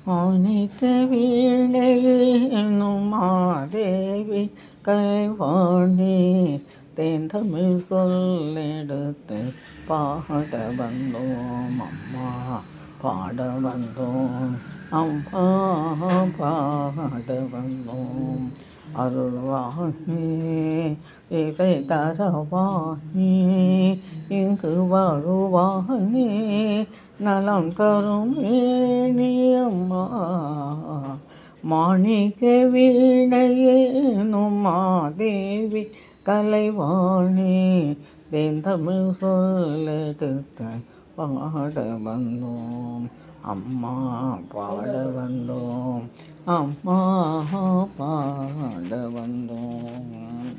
மாணிக்க வீணையேனும் மாதேவி கைவாணி தேந்தமிழ் சொல்லெடுத்து பாட வந்தோம் அம்மா, பாட வந்தோம் அம்மா, பாட வந்தோம். அருள்வாணி இதை தரவாணி இங்கு வருவாணி நலம் தரும் அம்மா. மாணிக்க வீணையேனும் மாதேவி கலைவாணி தேந்தமிழ் சொல்லெடுத்து பாட வந்தோம் அம்மா, பாட வந்தோம் அம்மா, பாட வந்தோம்.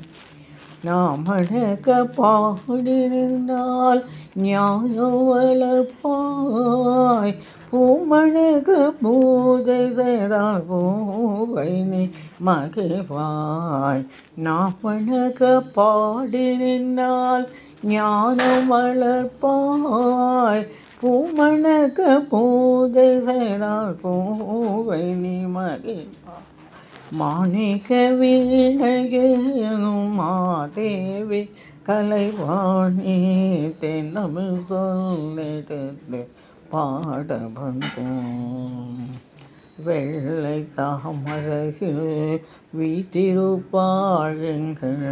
நாம் அடக்க பாடினால் நியாயம் வளர்ப்பாய், பூமணக்க பூஜை செய்தால் பூவை நீ மகிழ்வாய். நாம் அடக்க பாடி நின்றால் ஞானம் வளர்ப்பாய், பூமணக்க பூஜை செய்தால் பூவை நீ மகிழ்வாய். மாணிக்க வீணையேனும் மாதேவி கலைவாணி தேந்தமிழ் சொல்லெடுத்து பாட வந்தோம். வெள்ளை தாமரையில் வீற்றிருப்பாள் எங்கள்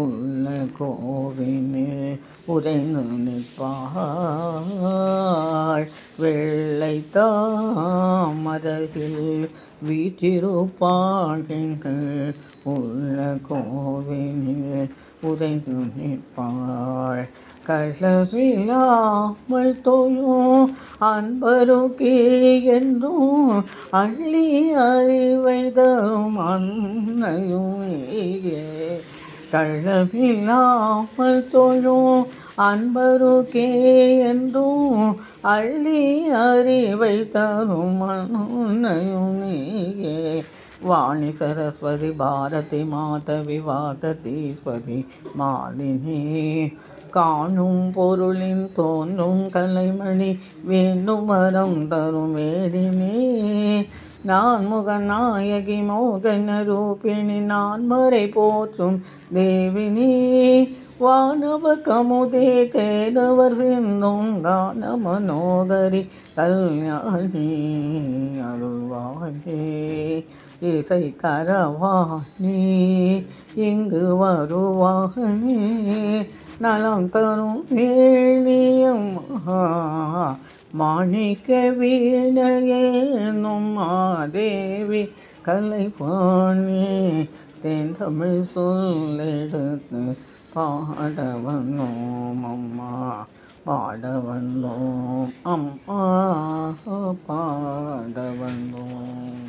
உள்ள கோவினில் உறைந்து நிற்பாள். வெள்ளை தாமரையில் வீற்றிருப்பாள் எங்கள் உள்ள கோவினில் உறைந்து நிற்பாள். களவிலாமல் தோயும் அன்பருக்கே என்றும் அள்ளி அறிவை தரும் அன்னையும் நீயே. களவிலாமல் தோயும் அன்பருக்கே என்றும் அள்ளி அறிவை தரும் அன்னையும் நீயே. வாணி சரஸ்வதி பாரதி மாதவி வாகதீஸ்வரி மாலினி காணும் பொருளின் தோன்றும் கலைமணி வேண்டும் வரம் தரும் வேடினி. நான் முகநாயகி மோகன ரூபிணி நான் மறை போற்றும் தேவினி. வானவர் கமுதே தேனவர் சிந்தும் கான மனோகரி கல்யாணி. அருள்வாணி இசை தரவாணி இங்கு வருவாணி நலம் தரும் வேணியம்மா. மாணிக்க வீணையேனும் மாதேவி கலைவாணி தேந்தமிழ் சொல்லெடுத்து பாட வந்தோம் அம்மா, பாட வந்தோம் அம்மா, பாட வந்தோம்.